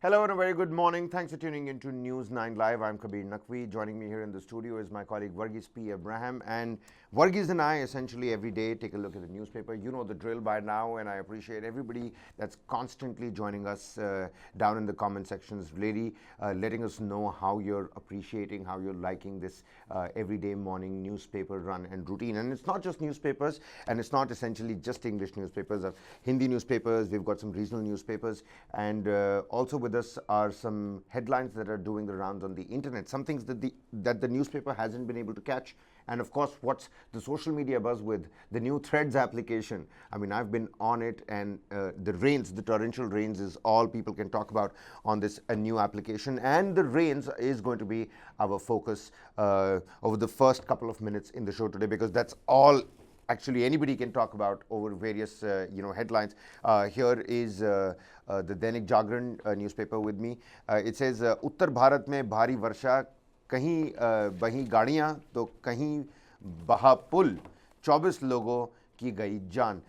Hello and a very good morning. Thanks for tuning into News9 Live. I'm Kabir Naqvi. Joining me here in the studio is my colleague Varghese P. Abraham. And Varghese and I essentially every day take a look at the newspaper. You know the drill by now, and I appreciate everybody that's constantly joining us down in the comment sections, really letting us know how you're appreciating, how you're liking this everyday morning newspaper run and routine. And it's not just newspapers, and it's not essentially just English newspapers, Hindi newspapers. We've got some regional newspapers, and also with us are some headlines that are doing the rounds on the internet, some things that the newspaper hasn't been able to catch. And of course, what's the social media buzz with the new Threads application? I mean, I've been on it, and the rains, the torrential rains, is all people can talk about on this new application. And the rains is going to be our focus over the first couple of minutes in the show today, because that's all actually anybody can talk about over various headlines. Here is the Dainik Jagran newspaper with me. It says Uttar Bharat mein bhari varsha, कहीं बही गाड़ियाँ तो कहीं बहा पुल, 24 लोगों की गई जान.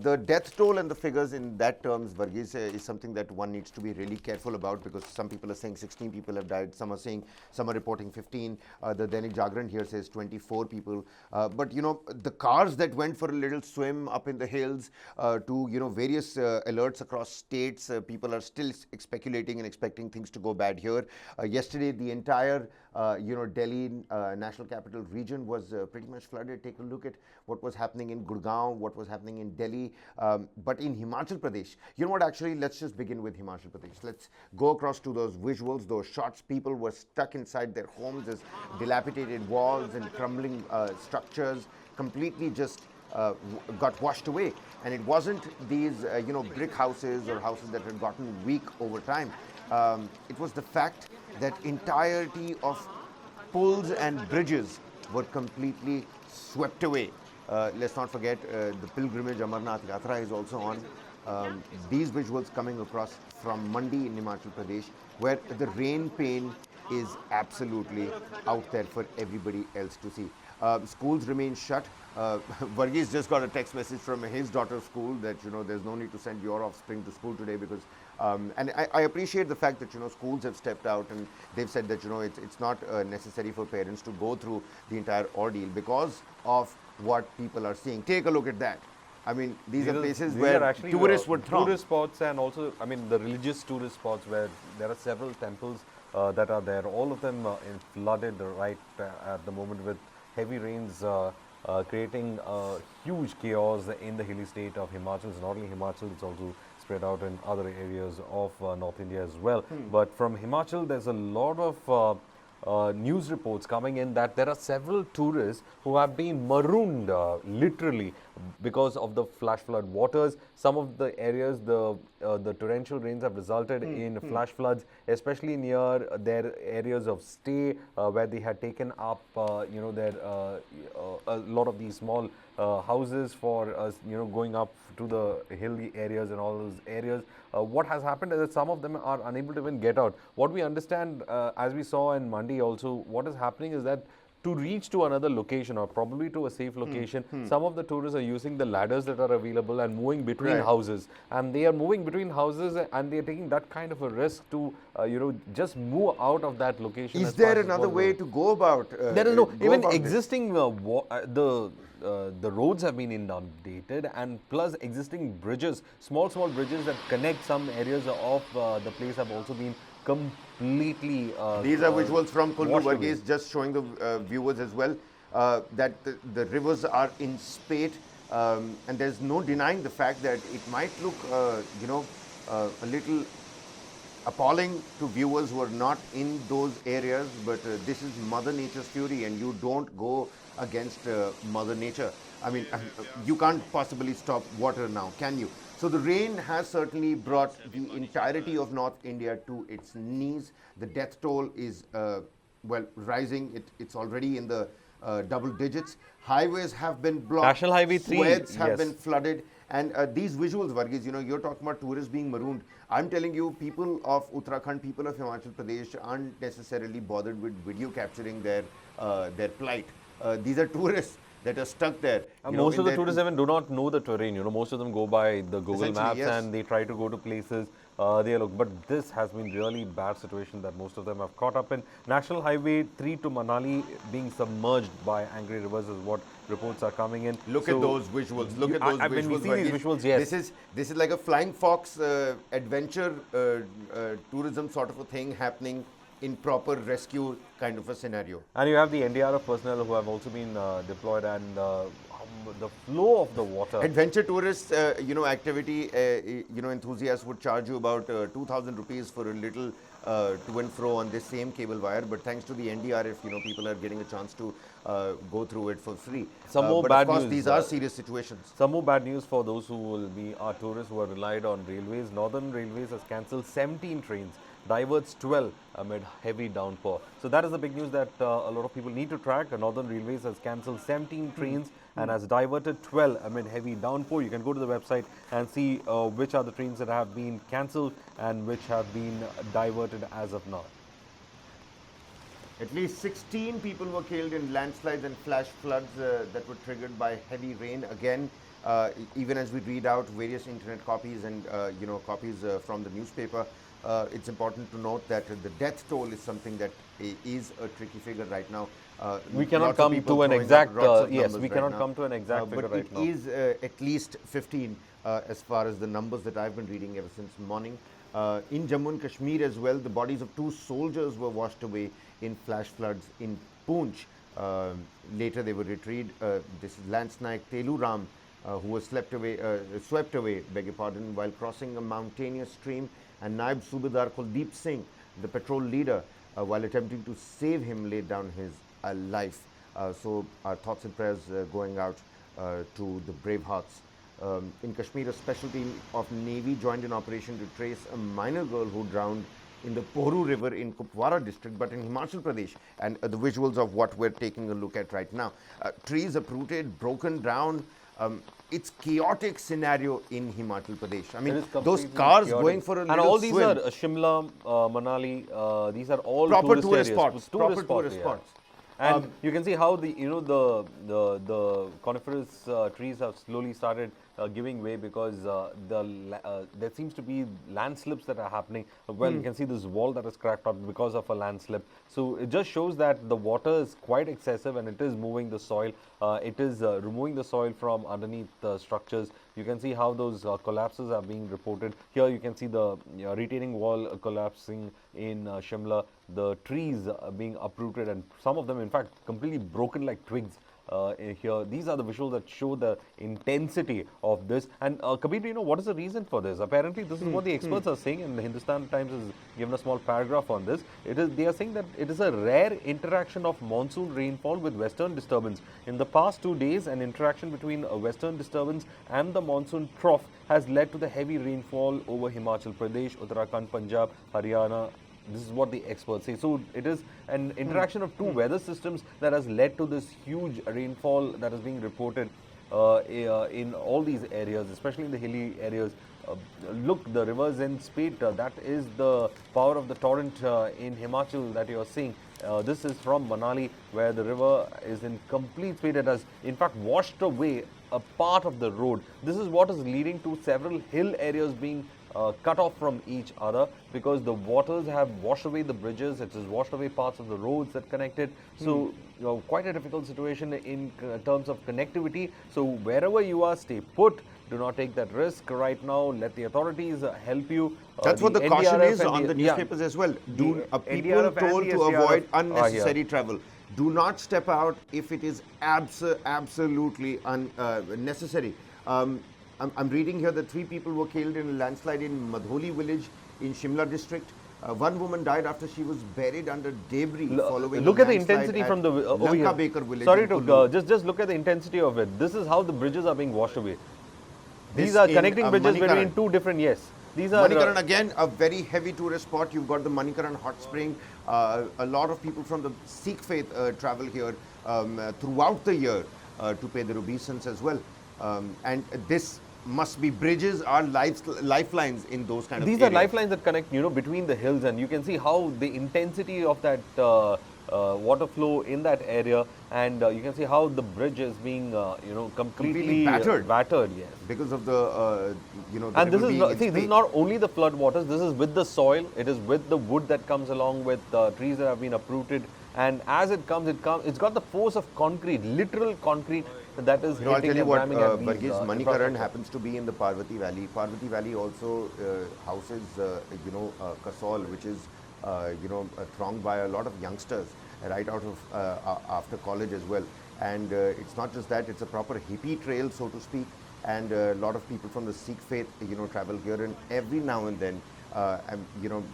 The death toll and the figures in that terms, Varghese, is something that one needs to be really careful about, because some people are saying 16 people have died, some are reporting 15. The Dainik Jagran here says 24 people. But you know, the cars that went for a little swim up in the hills, to various alerts across states, people are still speculating and expecting things to go bad here. Yesterday, the entire Delhi national capital region was pretty much flooded. Take a look at what was happening in Gurgaon, what was happening in Delhi, but in Himachal Pradesh, you know what, actually, let's just begin with Himachal Pradesh. Let's go across to those visuals, those shots. People were stuck inside their homes. There's dilapidated walls and crumbling structures, completely just got washed away. And it wasn't these, brick houses or houses that had gotten weak over time. It was the fact that entirety of pools and bridges were completely swept away. Let's not forget the pilgrimage Amarnath Yatra is also on. These visuals coming across from Mandi in Himachal Pradesh, where the rain pain is absolutely out there for everybody else to see. Schools remain shut. Varghese just got a text message from his daughter's school that there's no need to send your offspring to school today, because and I appreciate the fact that schools have stepped out and they've said that it's not necessary for parents to go through the entire ordeal because of what people are seeing. Take a look at that. I mean, these are places where actually tourists would throng. Tourist spots, and also, I mean, the religious tourist spots where there are several temples that are there. All of them flooded right at the moment, with heavy rains creating huge chaos in the hilly state of Himachal. It's not only Himachal, it's also spread out in other areas of North India as well. But from Himachal, there's a lot of news reports coming in that there are several tourists who have been marooned literally because of the flash flood waters. Some of the areas, the torrential rains have resulted in flash floods, especially near their areas of stay, where they had taken up their a lot of these small houses for going up to the hilly areas and all those areas. What has happened is that some of them are unable to even get out. What we understand, as we saw in Mandi also, what is happening is that to reach to another location, or probably to a safe location, some of the tourists are using the ladders that are available and moving between houses. And they are moving between houses, and they are taking that kind of a risk to, just move out of that location. Is there another way to go about? There is no, even existing, the roads have been inundated, and plus existing bridges, small bridges that connect some areas of the place have also been completely these are visuals from Kullu, Varghese, just showing the viewers as well that the rivers are in spate, and there's no denying the fact that it might look a little appalling to viewers who are not in those areas, but this is Mother Nature's fury, and you don't go against Mother Nature. I mean, you can't possibly stop water now, can you? So the rain has certainly brought the entirety of North India to its knees. The death toll is, rising. It's already in the double digits. Highways have been blocked. National Highway 3. Swathes have been flooded. And these visuals, Varghese, you're talking about tourists being marooned. I'm telling you, people of Uttarakhand, people of Himachal Pradesh aren't necessarily bothered with video capturing their plight. These are tourists that are stuck there. Most of the tourists even do not know the terrain. Most of them go by the Google Maps, and they try to go to places the yellow. But this has been really bad situation that most of them have caught up in. National Highway 3 to Manali being submerged by angry rivers is what reports are coming in. Look at those visuals. Look at those visuals. When we see these visuals, yes. This is like a flying fox adventure tourism sort of a thing happening in proper rescue kind of a scenario. And you have the NDRF personnel who have also been deployed, and the flow of the water. Adventure tourist, activity, enthusiasts would charge you about 2,000 rupees for a little to and fro on this same cable wire. But thanks to the NDRF, people are getting a chance to go through it for free. Some more but bad of course, news, these are serious situations. Some more bad news for those who will be our tourists who are relied on railways. Northern Railways has cancelled 17 trains, diverts 12 amid heavy downpour. So that is the big news that a lot of people need to track. Northern Railways has cancelled 17 trains and has diverted 12 amid heavy downpour. You can go to the website and see which are the trains that have been cancelled and which have been diverted as of now. At least 16 people were killed in landslides and flash floods that were triggered by heavy rain. Again, even as we read out various internet copies and copies from the newspaper, it's important to note that the death toll is something that is a tricky figure right now. We cannot come to an exact come to an exact figure right now. But it is at least 15 as far as the numbers that I've been reading ever since morning. In Jammu and Kashmir as well, the bodies of 2 soldiers were washed away in flash floods in Poonch. Later they were retrieved. This is Lance Naik Teluram, who was swept away, while crossing a mountainous stream, and Naib Subedar Kuldeep Singh, the patrol leader, while attempting to save him, laid down his life. So our thoughts and prayers going out to the brave hearts. In Kashmir, a special team of Navy joined an operation to trace a minor girl who drowned in the Poru River in Kupwara district, but in Himachal Pradesh. And the visuals of what we're taking a look at right now. Trees uprooted, broken down. It's chaotic scenario in Himachal Pradesh. I mean, those cars chaotic. going for a and little all these swim. Are Shimla, Manali. These are all proper tourist spots. Tourist spots. And you can see how the coniferous trees have slowly started giving way because there seems to be landslips that are happening. Well, you can see this wall that is cracked up because of a landslip. So it just shows that the water is quite excessive and it is moving the soil. It is removing the soil from underneath the structures. You can see how those collapses are being reported. Here you can see the retaining wall collapsing in Shimla, the trees being uprooted, and some of them in fact completely broken like twigs. Here, these are the visuals that show the intensity of this. And Kabir, what is the reason for this? Apparently, this is what the experts are saying, and the Hindustan Times has given a small paragraph on this. They are saying that it is a rare interaction of monsoon rainfall with western disturbance. In the past 2 days, an interaction between a western disturbance and the monsoon trough has led to the heavy rainfall over Himachal Pradesh, Uttarakhand, Punjab, Haryana. This is what the experts say. So it is an interaction of 2 weather systems that has led to this huge rainfall that is being reported in all these areas, especially in the hilly areas. Look, the rivers in speed, that is the power of the torrent in Himachal that you are seeing. This is from Manali, where the river is in complete speed. It has in fact washed away a part of the road. This is what is leading to several hill areas being cut off from each other because the waters have washed away the bridges. It has washed away parts of the roads that connected. So quite a difficult situation in terms of connectivity. So wherever you are, stay put. Do not take that risk right now. Let the authorities help you. That's what the caution is on the newspapers as well. People told to avoid unnecessary travel. Do not step out if it is absolutely unnecessary. I'm reading here that 3 people were killed in a landslide in Madholi village in Shimla district. 1 woman died after she was buried under debris following look at the intensity from the over here. Baker village. Sorry to just look at the intensity of it. This is how the bridges are being washed away. These are connecting bridges between 2 different, these are Manikaran, again a very heavy tourist spot. You've got the Manikaran hot spring. A lot of people from the Sikh faith travel here throughout the year to pay their obeisance as well. And this must be bridges are lifelines in those kind of These areas. are lifelines that connect, between the hills, and you can see how the intensity of that water flow in that area, and you can see how the bridge is being, Completely completely battered battered. Yes. because of the the And this river is being not, in see, this is spate. not only the flood waters, this is with the soil, it is with the wood that comes along, with trees that have been uprooted. And as it's got the force of concrete, literal concrete, that is I'll tell hitting you and what, ramming at these Varghese, Manikaran infrastructure. happens to be in the Parvati Valley. Parvati Valley also houses, Kasol, which is, thronged by a lot of youngsters right out of after college as well. And it's not just that; it's a proper hippie trail, so to speak. And a lot of people from the Sikh faith, travel here. And every now and then,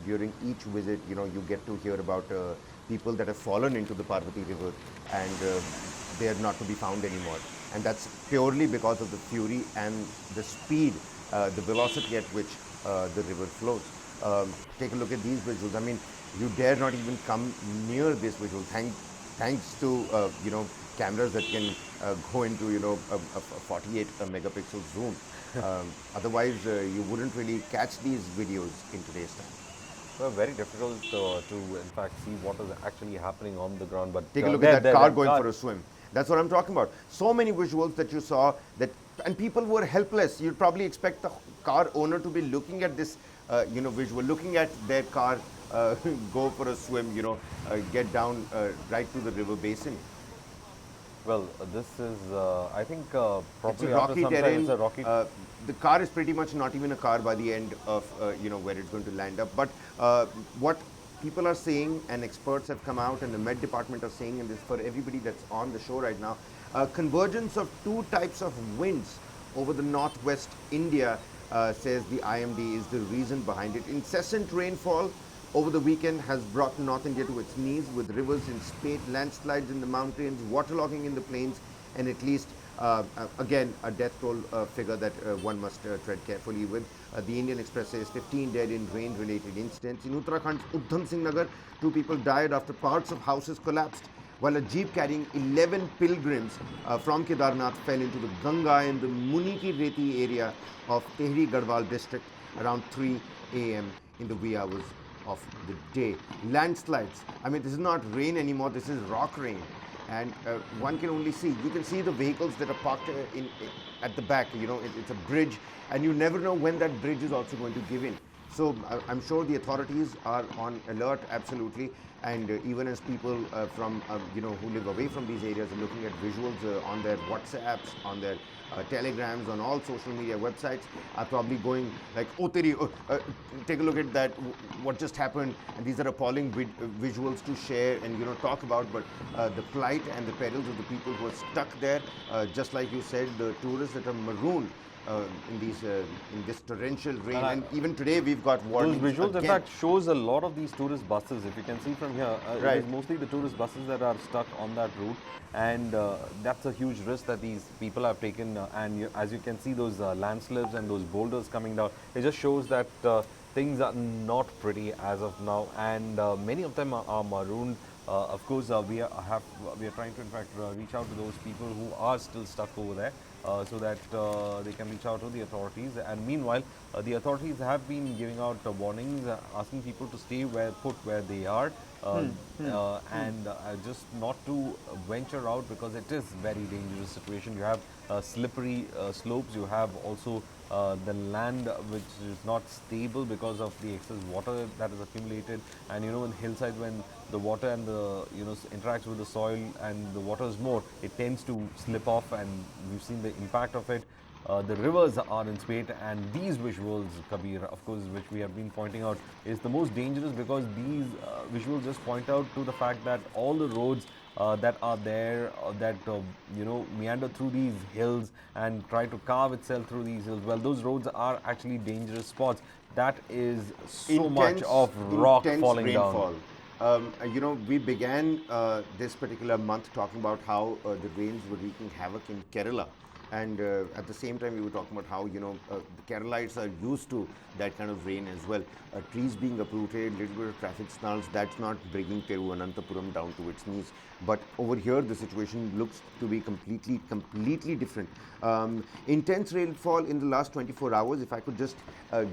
during each visit, you get to hear about people that have fallen into the Parvati River, and they are not to be found anymore. And that's purely because of the fury and the speed, the velocity at which the river flows. Take a look at these visuals. I mean, you dare not even come near this visual. Thanks to cameras that can go into a 48 megapixel zoom. Otherwise, you wouldn't really catch these videos in today's time. Well, very difficult to, in fact, see what is actually happening on the ground. But Take a look at that there, car that going car. for a swim. That's what I'm talking about. So many visuals that you saw that, and people were helpless. You'd probably expect the car owner to be looking at this, visual, looking at their car go for a swim, get down right to the river basin. Well, this is, I think, It's a probably after rocky some time, it's terrain. a rocky. The car is pretty much not even a car by the end of where it's going to land up. But what people are saying, and experts have come out, and the Met Department are saying, and this for everybody that's on the show right now, convergence of two types of winds over the northwest India, says the IMD, is the reason behind it. Incessant rainfall over the weekend has brought North India to its knees, with rivers in spate, landslides in the mountains, waterlogging in the plains, and at least, again, a death toll figure that one must tread carefully with. The Indian Express says 15 dead in rain-related incidents. In Uttarakhand's Udham Singh Nagar, 2 people died after parts of houses collapsed, while a jeep carrying 11 pilgrims from Kedarnath fell into the Ganga in the Muniki Reti area of Tehri Garhwal district around 3 a.m. in the wee hours of the day. Landslides. I mean, this is not rain anymore, this is rock rain. And one can only see, you can see the vehicles that are parked at the back. It's a bridge, and you never know when that bridge is also going to give in. So I'm sure the authorities are on alert, absolutely. And even as people from who live away from these areas are looking at visuals on their WhatsApps, on their telegrams, on all social media websites, are probably going like, oh teri, take a look at that, what just happened. And these are appalling visuals to share and talk about. But the plight and the perils of the people who are stuck there, just like you said, the tourists that are marooned in this torrential rain. And even today we've got Those warnings visuals, in again. fact, shows a lot of these tourist buses. If you can see from here, it Right. is mostly the tourist buses that are stuck on that route, and that's a huge risk that these people have taken. And as you can see, those landslips and those boulders coming down, it just shows that things are not pretty as of now, and many of them are marooned. Of course, we are trying to, in fact, reach out to those people who are still stuck over there, so that they can reach out to the authorities. And meanwhile, the authorities have been giving out warnings, asking people to stay put where they are, and just not to venture out, because it is very dangerous situation. You have slippery slopes. You have also the land which is not stable because of the excess water that is accumulated. And in hillside, when the water and the interacts with the soil and the water is more, it tends to slip off, and we've seen the impact of it. The rivers are in spate, and these visuals, Kabir, of course, which we have been pointing out, is the most dangerous, because these visuals just point out to the fact that all the roads that are there, that meander through these hills and try to carve itself through these hills, well, those roads are actually dangerous spots. That is so much Intense, of rock intense falling down. rainfall. We began this particular month talking about how the rains were wreaking havoc in Kerala. And at the same time, we were talking about how, the Keralites are used to that kind of rain as well. Trees being uprooted, little bit of traffic snarls, that's not bringing Tiruvananthapuram down to its knees. But over here, the situation looks to be completely different. Intense rainfall in the last 24 hours. If I could just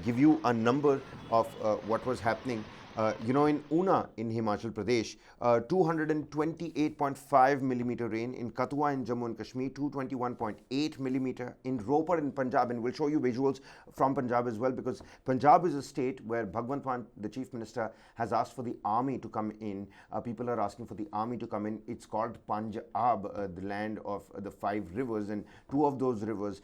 give you a number of what was happening. In Una in Himachal Pradesh, 228.5 millimeter rain. In Kathua in Jammu and Kashmir, 221.8 millimeter. In Ropar in Punjab, and we'll show you visuals from Punjab as well, because Punjab is a state where Bhagwant Mann, the chief minister, has asked for the army to come in. People are asking for the army to come in. It's called Punjab, the land of the five rivers, and two of those rivers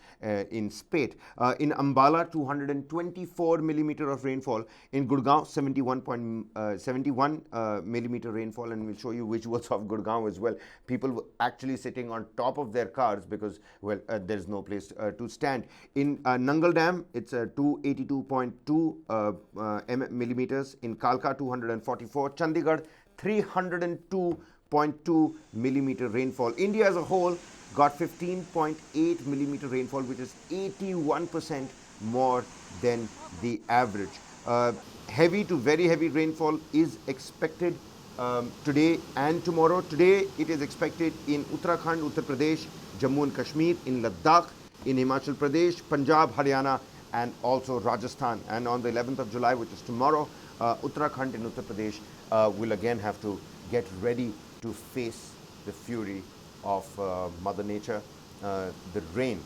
in Spate. In Ambala, 224 millimeter of rainfall. In Gurgaon, 71 millimeter rainfall, and we'll show you visuals of Gurgaon as well. People were actually sitting on top of their cars because, well, there's no place to stand. In Nangal Dam, it's 282.2 millimeters. In Kalka, 244. Chandigarh, 302.2 millimeter rainfall. India as a whole got 15.8 millimeter rainfall, which is 81% more than the average. Heavy to very heavy rainfall is expected today and tomorrow. Today it is expected in Uttarakhand, Uttar Pradesh, Jammu and Kashmir, in Ladakh, in Himachal Pradesh, Punjab, Haryana, and also Rajasthan. And on the 11th of July, which is tomorrow, Uttarakhand and Uttar Pradesh will again have to get ready to face the fury of Mother Nature, the rain.